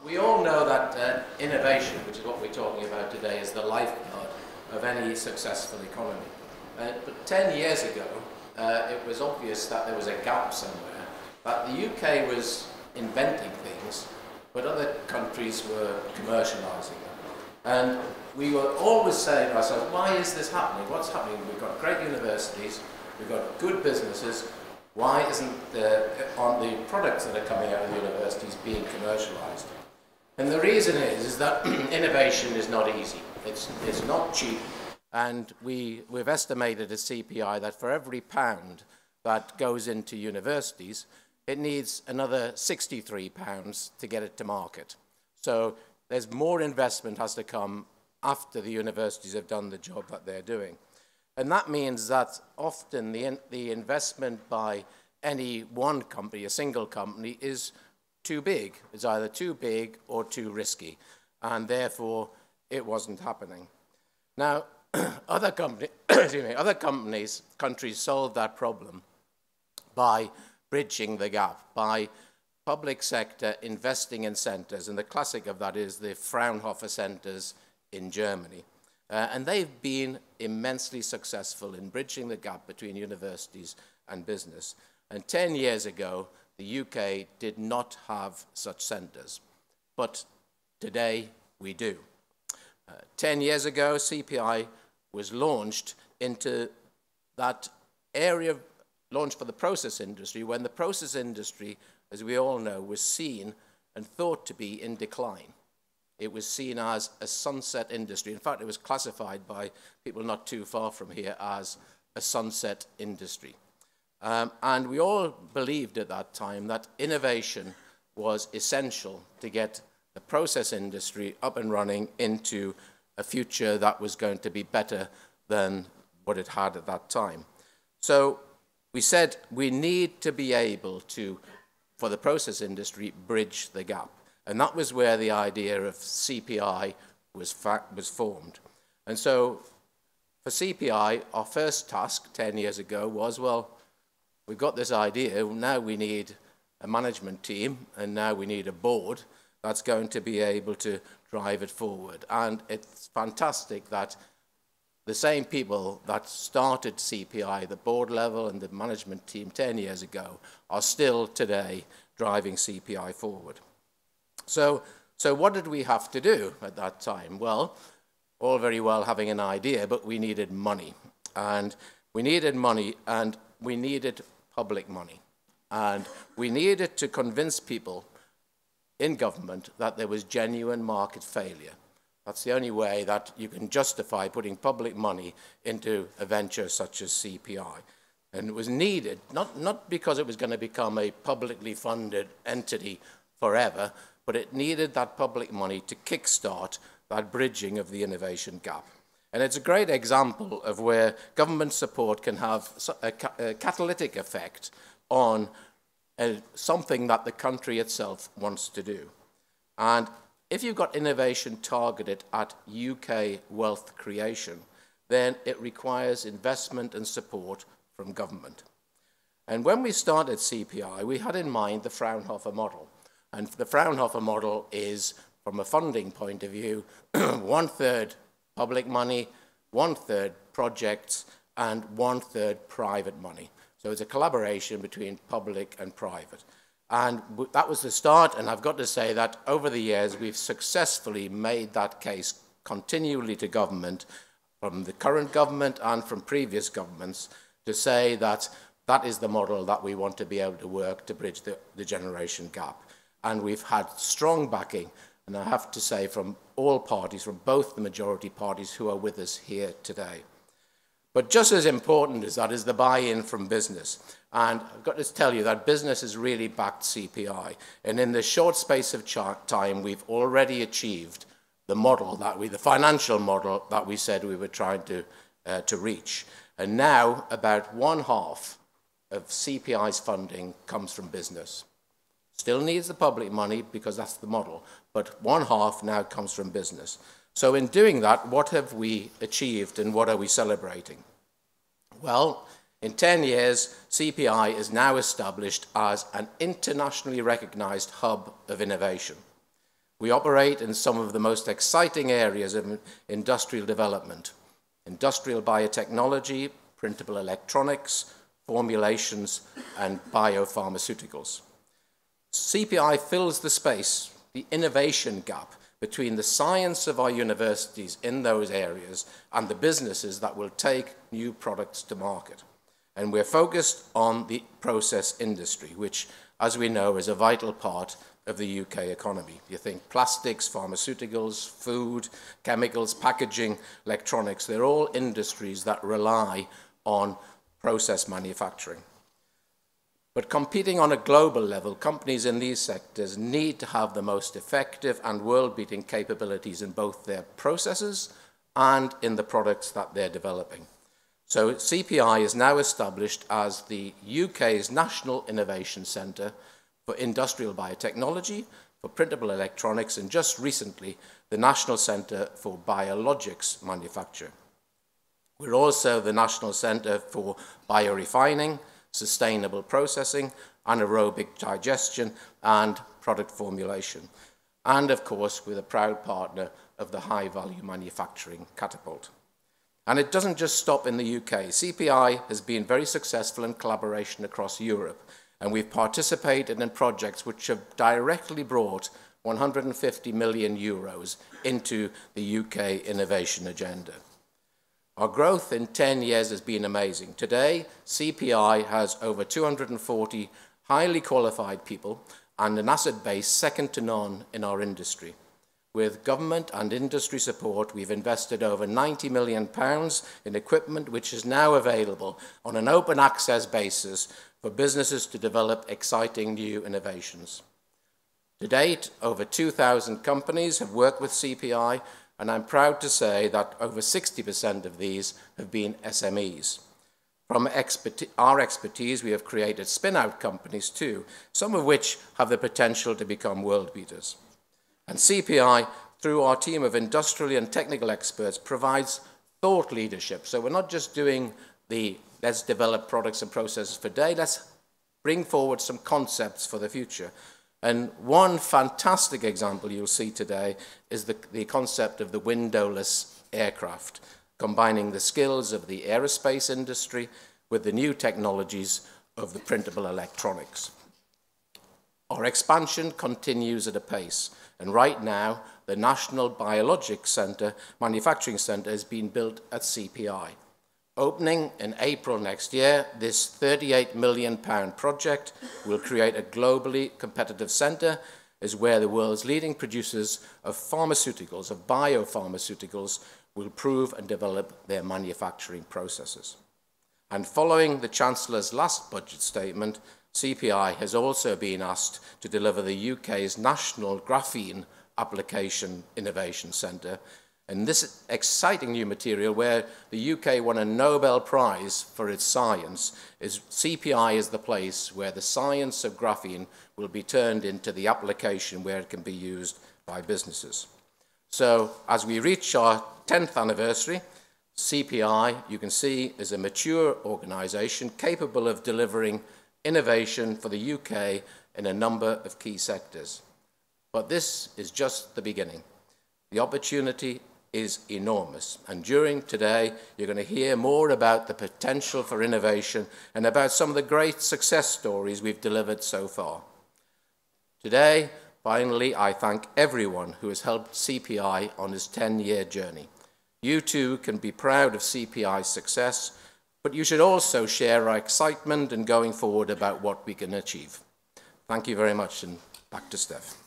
We all know that innovation, which is what we're talking about today, is the lifeblood of any successful economy. But 10 years ago, it was obvious that there was a gap somewhere, that the UK was inventing things, but other countries were commercialising them. And we were always saying to ourselves, why is this happening? What's happening? We've got great universities, we've got good businesses, why isn't the products that are coming out of the universities being commercialised? And the reason is that innovation is not easy. It's not cheap. And we've estimated at CPI that for every pound that goes into universities, it needs another £63 to get it to market. So there's more investment has to come after the universities have done the job that they're doing. And that means that often the investment by any one company, a single company, is too big. It's either too big or too risky, and therefore it wasn't happening. Now, other countries solved that problem by bridging the gap, by public sector investing in centres, and the classic of that is the Fraunhofer centres in Germany. And they've been immensely successful in bridging the gap between universities and business. And 10 years ago, the UK did not have such centres, but today we do. 10 years ago, CPI was launched into that area, launched for the process industry, when the process industry, as we all know, was seen and thought to be in decline. It was seen as a sunset industry. In fact, it was classified by people not too far from here as a sunset industry. And we all believed at that time that innovation was essential to get the process industry up and running into a future that was going to be better than what it had at that time. So we said we need to be able to, for the process industry, bridge the gap. And that was where the idea of CPI was formed. And so for CPI, our first task 10 years ago was, well, we've got this idea, now we need a management team, and now we need a board that's going to be able to drive it forward. And it's fantastic that the same people that started CPI, the board level and the management team 10 years ago, are still today driving CPI forward. So what did we have to do at that time? Well, all very well having an idea, but we needed money. And we needed money, and we needed public money. And we needed to convince people in government that there was genuine market failure. That's the only way that you can justify putting public money into a venture such as CPI. And it was needed, not because it was going to become a publicly funded entity forever, but it needed that public money to kickstart that bridging of the innovation gap. And it's a great example of where government support can have a catalytic effect on something that the country itself wants to do. And if you've got innovation targeted at UK wealth creation, then it requires investment and support from government. And when we started CPI, we had in mind the Fraunhofer model. And the Fraunhofer model is, from a funding point of view, 1/3 public money, 1/3 projects, and 1/3 private money. So it's a collaboration between public and private. And that was the start, and I've got to say that over the years we've successfully made that case continually to government, from the current government and from previous governments, to say that that is the model that we want to be able to work to bridge the generation gap. And we've had strong backing, and I have to say, from all parties, from both the majority parties who are with us here today. But just as important as that is the buy-in from business. And I've got to tell you that business has really backed CPI. And in the short space of time, we've already achieved the model the financial model that we said we were trying to reach. And now about 1/2 of CPI's funding comes from business. Still needs the public money because that's the model, but 1/2 now comes from business. So in doing that, what have we achieved and what are we celebrating? Well, in 10 years, CPI is now established as an internationally recognized hub of innovation. We operate in some of the most exciting areas of industrial development: industrial biotechnology, printable electronics, formulations, and biopharmaceuticals. CPI fills the space, the innovation gap, between the science of our universities in those areas and the businesses that will take new products to market. And we're focused on the process industry, which, as we know, is a vital part of the UK economy. You think plastics, pharmaceuticals, food, chemicals, packaging, electronics, they're all industries that rely on process manufacturing. But competing on a global level, companies in these sectors need to have the most effective and world-beating capabilities in both their processes and in the products that they're developing. So CPI is now established as the UK's National Innovation Centre for Industrial Biotechnology, for Printable Electronics, and just recently, the National Centre for Biologics Manufacture. We're also the National Centre for Biorefining, Sustainable Processing, Anaerobic Digestion, and Product Formulation. And of course, we're a proud partner of the High Value Manufacturing Catapult. And it doesn't just stop in the UK. CPI has been very successful in collaboration across Europe, and we've participated in projects which have directly brought 150 million euros into the UK innovation agenda. Our growth in 10 years has been amazing. Today, CPI has over 240 highly qualified people and an asset base second to none in our industry. With government and industry support, we've invested over £90 million in equipment which is now available on an open access basis for businesses to develop exciting new innovations. To date, over 2,000 companies have worked with CPI, and I'm proud to say that over 60% of these have been SMEs. From our expertise, we have created spin-out companies too, some of which have the potential to become world beaters. And CPI, through our team of industrial and technical experts, provides thought leadership. So we're not just doing the let's develop products and processes for today, let's bring forward some concepts for the future. And one fantastic example you'll see today is the concept of the windowless aircraft, combining the skills of the aerospace industry with the new technologies of the printable electronics. Our expansion continues at a pace, and right now the National Biologics Manufacturing Centre is being built at CPI. Opening in April next year, this £38 million project will create a globally competitive centre, is where the world's leading producers of pharmaceuticals, of biopharmaceuticals, will prove and develop their manufacturing processes. And following the Chancellor's last budget statement, CPI has also been asked to deliver the UK's National Graphene Application Innovation Centre. And this exciting new material, where the UK won a Nobel Prize for its science, is CPI is the place where the science of graphene will be turned into the application where it can be used by businesses. So as we reach our 10th anniversary, CPI, you can see, is a mature organisation capable of delivering innovation for the UK in a number of key sectors. But this is just the beginning. The opportunity is enormous, and during today you're going to hear more about the potential for innovation and about some of the great success stories we've delivered so far. Today, finally, I thank everyone who has helped CPI on its 10-year journey. You too can be proud of CPI's success, but you should also share our excitement and going forward about what we can achieve. Thank you very much, and back to Steph.